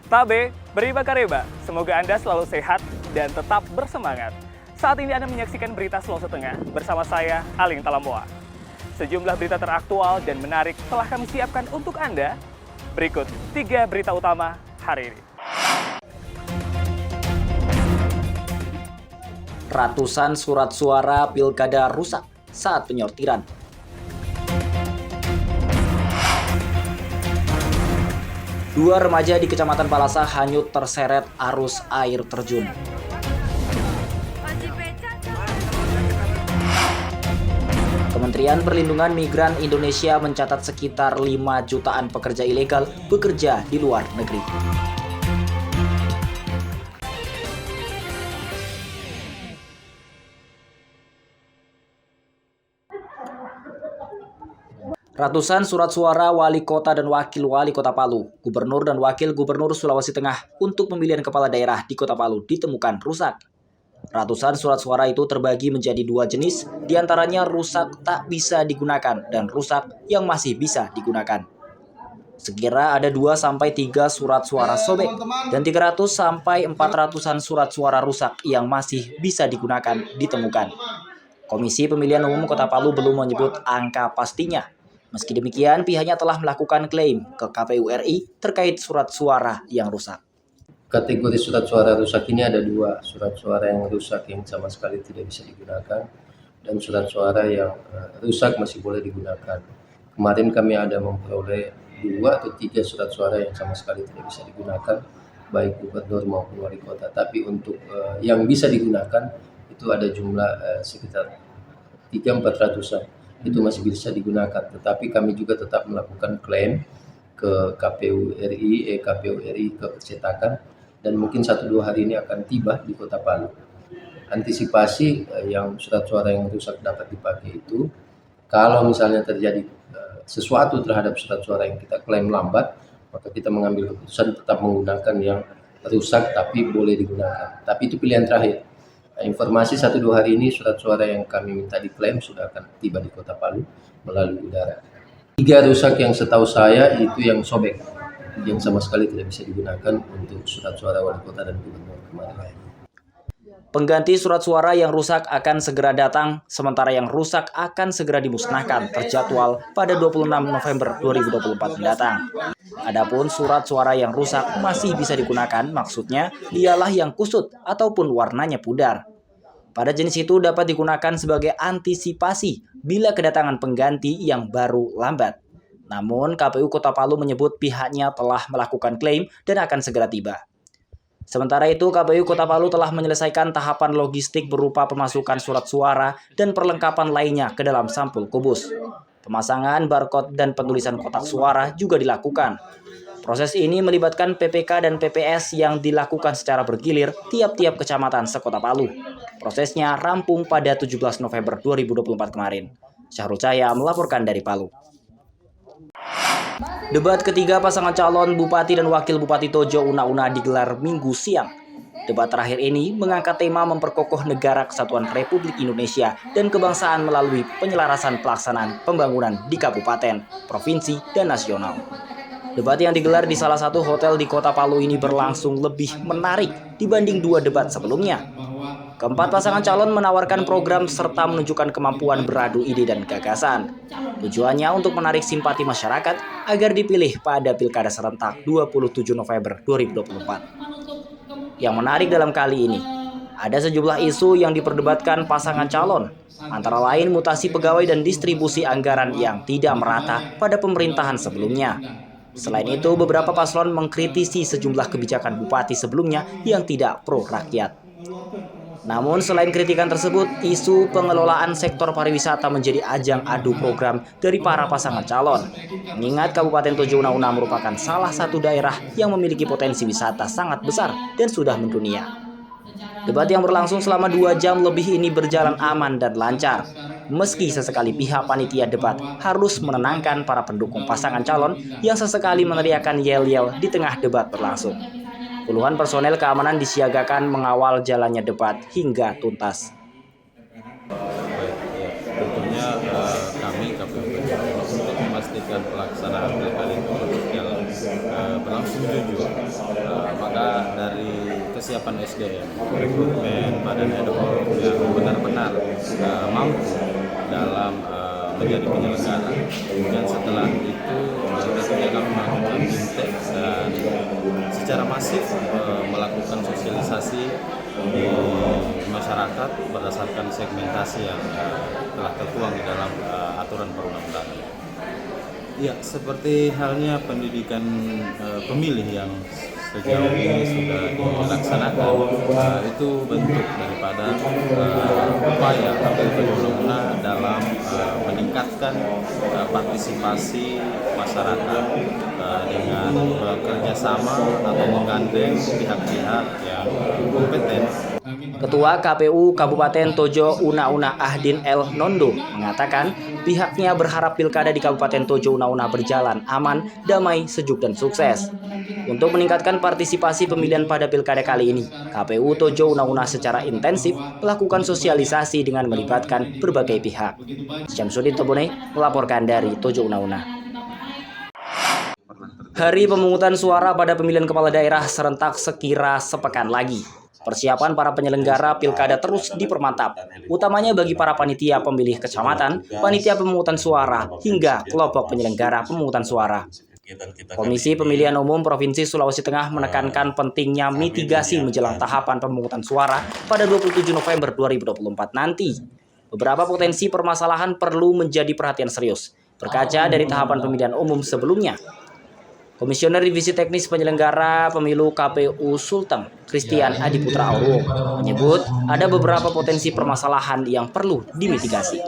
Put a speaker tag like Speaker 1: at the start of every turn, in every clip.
Speaker 1: Tabe, beriba kareba, semoga Anda selalu sehat dan tetap bersemangat. Saat ini Anda menyaksikan berita Sulawesi Tengah bersama saya, Aling Talamoa. Sejumlah berita teraktual dan menarik telah kami siapkan untuk Anda. Berikut 3 berita utama hari ini.
Speaker 2: Ratusan surat suara pilkada rusak saat penyortiran. Dua remaja di Kecamatan Palasa hanyut terseret arus air terjun. Kementerian Perlindungan Migran Indonesia mencatat sekitar 5 jutaan pekerja ilegal bekerja di luar negeri. Ratusan surat suara wali kota dan wakil wali kota Palu, gubernur dan wakil gubernur Sulawesi Tengah untuk pemilihan kepala daerah di kota Palu ditemukan rusak. Ratusan surat suara itu terbagi menjadi 2 jenis, diantaranya rusak tak bisa digunakan dan rusak yang masih bisa digunakan. Sekira ada 2-3 surat suara sobek dan 300-400-an surat suara rusak yang masih bisa digunakan ditemukan. Komisi Pemilihan Umum Kota Palu belum menyebut angka pastinya. Meski demikian, pihaknya telah melakukan klaim ke KPU RI terkait surat suara yang rusak.
Speaker 3: Kategori surat suara rusak ini ada 2, surat suara yang rusak yang sama sekali tidak bisa digunakan dan surat suara yang rusak masih boleh digunakan. Kemarin kami ada memperoleh 2 atau 3 surat suara yang sama sekali tidak bisa digunakan, baik gubernur maupun wali kota. Tapi untuk yang bisa digunakan itu ada jumlah sekitar 300-400-an. Itu masih bisa digunakan, tetapi kami juga tetap melakukan klaim ke KPU RI ke percetakan dan mungkin 1-2 hari ini akan tiba di Kota Palu. Antisipasi yang surat suara yang rusak dapat dipakai itu, kalau misalnya terjadi sesuatu terhadap surat suara yang kita klaim lambat, maka kita mengambil keputusan tetap menggunakan yang rusak tapi boleh digunakan. Tapi itu pilihan terakhir. Informasi 1-2 hari ini surat suara yang kami minta diklaim sudah akan tiba di Kota Palu melalui udara. 3 rusak yang setahu saya itu yang sobek, yang sama sekali tidak bisa digunakan untuk surat suara wali kota dan gubernur kemarin.
Speaker 2: Pengganti surat suara yang rusak akan segera datang, sementara yang rusak akan segera dimusnahkan terjadwal pada 26 November 2024 mendatang. Adapun surat suara yang rusak masih bisa digunakan, maksudnya dialah yang kusut ataupun warnanya pudar. Pada jenis itu dapat digunakan sebagai antisipasi bila kedatangan pengganti yang baru lambat. Namun KPU Kota Palu menyebut pihaknya telah melakukan klaim dan akan segera tiba. Sementara itu, KPU Kota Palu telah menyelesaikan tahapan logistik berupa pemasukan surat suara dan perlengkapan lainnya ke dalam sampul kubus. Pemasangan barcode dan penulisan kotak suara juga dilakukan. Proses ini melibatkan PPK dan PPS yang dilakukan secara bergilir tiap-tiap kecamatan sekota Palu. Prosesnya rampung pada 17 November 2024 kemarin. Syahrul Cahya melaporkan dari Palu. Debat ketiga pasangan calon Bupati dan Wakil Bupati Tojo Una-Una digelar Minggu siang. Debat terakhir ini mengangkat tema memperkokoh negara kesatuan Republik Indonesia dan kebangsaan melalui penyelarasan pelaksanaan pembangunan di kabupaten, provinsi, dan nasional. Debat yang digelar di salah satu hotel di Kota Palu ini berlangsung lebih menarik dibanding 2 debat sebelumnya. Keempat pasangan calon menawarkan program serta menunjukkan kemampuan beradu ide dan gagasan. Tujuannya untuk menarik simpati masyarakat agar dipilih pada Pilkada serentak 27 November 2024. Yang menarik dalam kali ini, ada sejumlah isu yang diperdebatkan pasangan calon, antara lain mutasi pegawai dan distribusi anggaran yang tidak merata pada pemerintahan sebelumnya. Selain itu, beberapa paslon mengkritisi sejumlah kebijakan bupati sebelumnya yang tidak pro rakyat. Namun selain kritikan tersebut, isu pengelolaan sektor pariwisata menjadi ajang adu program dari para pasangan calon. Mengingat Kabupaten Tojo Una-Una merupakan salah satu daerah yang memiliki potensi wisata sangat besar dan sudah mendunia. Debat yang berlangsung selama 2 jam lebih ini berjalan aman dan lancar. Meski sesekali pihak panitia debat harus menenangkan para pendukung pasangan calon yang sesekali meneriakkan yel-yel di tengah debat berlangsung. Puluhan personel keamanan disiagakan mengawal jalannya debat hingga tuntas.
Speaker 4: Tentunya kami KPU untuk memastikan pelaksanaan pilkada itu berjalan langsung jujur. Maka dari kesiapan SDM, rekrutmen badan ad hoc yang benar-benar mampu dalam menjadi penyelenggara. Dan setelah itu tentunya kami melakukan fintech dan secara masif melakukan sosialisasi di masyarakat berdasarkan segmentasi yang telah tertuang di dalam aturan perundang-undangan. Ya, seperti halnya pendidikan pemilih yang sejauh ini sudah dilaksanakan, itu bentuk daripada upaya KPU Tojo dalam meningkatkan partisipasi masyarakat dengan bekerja sama atau menggandeng pihak-pihak yang kompeten.
Speaker 2: Ketua KPU Kabupaten Tojo Una-Una Ahdin El Nondo mengatakan pihaknya berharap pilkada di Kabupaten Tojo Una-Una berjalan aman, damai, sejuk, dan sukses. Untuk meningkatkan partisipasi pemilihan pada pilkada kali ini, KPU Tojo Una-Una secara intensif melakukan sosialisasi dengan melibatkan berbagai pihak. Syamsuddin Tobone melaporkan dari Tojo Una-Una. Hari pemungutan suara pada pemilihan kepala daerah serentak sekira sepekan lagi. Persiapan para penyelenggara pilkada terus dipermantap, utamanya bagi para panitia pemilih kecamatan, panitia pemungutan suara, hingga kelompok penyelenggara pemungutan suara. Komisi Pemilihan Umum Provinsi Sulawesi Tengah menekankan pentingnya mitigasi menjelang tahapan pemungutan suara pada 27 November 2024 nanti. Beberapa potensi permasalahan perlu menjadi perhatian serius, berkaca dari tahapan pemilihan umum sebelumnya. Komisioner Divisi Teknis Penyelenggara Pemilu KPU Sulteng, Christian Adiputra Aurwo, menyebut ada beberapa potensi permasalahan yang perlu dimitigasi.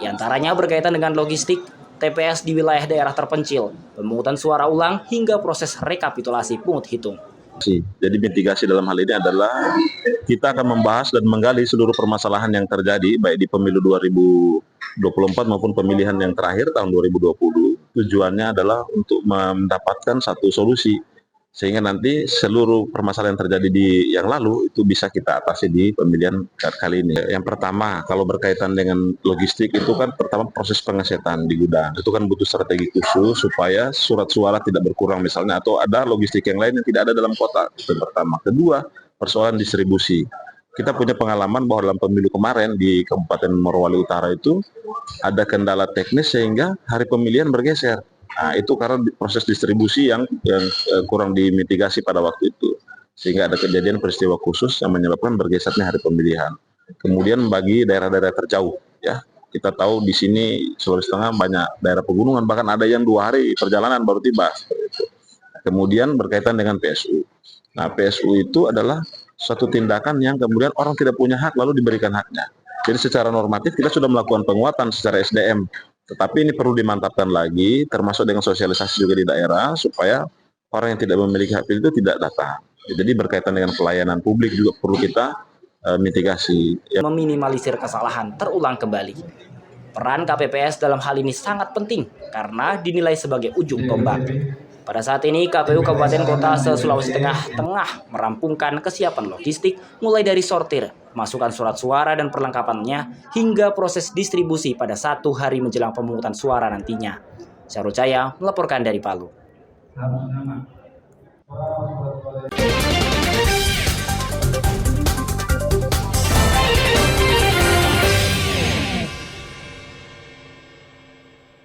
Speaker 2: Di antaranya berkaitan dengan logistik, TPS di wilayah daerah terpencil, pemungutan suara ulang, hingga proses rekapitulasi pungut hitung.
Speaker 5: Jadi mitigasi dalam hal ini adalah kita akan membahas dan menggali seluruh permasalahan yang terjadi baik di pemilu 2024 maupun pemilihan yang terakhir tahun 2020. Tujuannya adalah untuk mendapatkan satu solusi sehingga nanti seluruh permasalahan yang terjadi di yang lalu itu bisa kita atasi di pemilihan kali ini. Yang pertama, kalau berkaitan dengan logistik itu kan pertama proses pengesetan di gudang. Itu kan butuh strategi khusus supaya surat suara tidak berkurang misalnya atau ada logistik yang lain yang tidak ada dalam kota. Itu yang pertama. Kedua, persoalan distribusi. Kita punya pengalaman bahwa dalam pemilu kemarin di Kabupaten Morowali Utara itu ada kendala teknis sehingga hari pemilihan bergeser. Nah, itu karena proses distribusi yang kurang dimitigasi pada waktu itu. Sehingga ada kejadian peristiwa khusus yang menyebabkan bergesernya hari pemilihan. Kemudian bagi daerah-daerah terjauh, ya kita tahu di sini Sulawesi Tengah banyak daerah pegunungan, bahkan ada yang 2 hari perjalanan baru tiba. Kemudian berkaitan dengan PSU. Nah, PSU itu adalah suatu tindakan yang kemudian orang tidak punya hak lalu diberikan haknya. Jadi secara normatif kita sudah melakukan penguatan secara SDM, tetapi ini perlu dimantapkan lagi, termasuk dengan sosialisasi juga di daerah supaya orang yang tidak memiliki hak pilih itu tidak datang. Jadi berkaitan dengan pelayanan publik juga perlu kita mitigasi.
Speaker 2: Meminimalisir kesalahan terulang kembali. Peran KPPS dalam hal ini sangat penting karena dinilai sebagai ujung tombak. Pada saat ini, KPU Kabupaten Kota se-Sulawesi Tengah merampungkan kesiapan logistik mulai dari sortir, masukan surat suara dan perlengkapannya, hingga proses distribusi pada 1 hari menjelang pemungutan suara nantinya. Syarul Caya melaporkan dari Palu.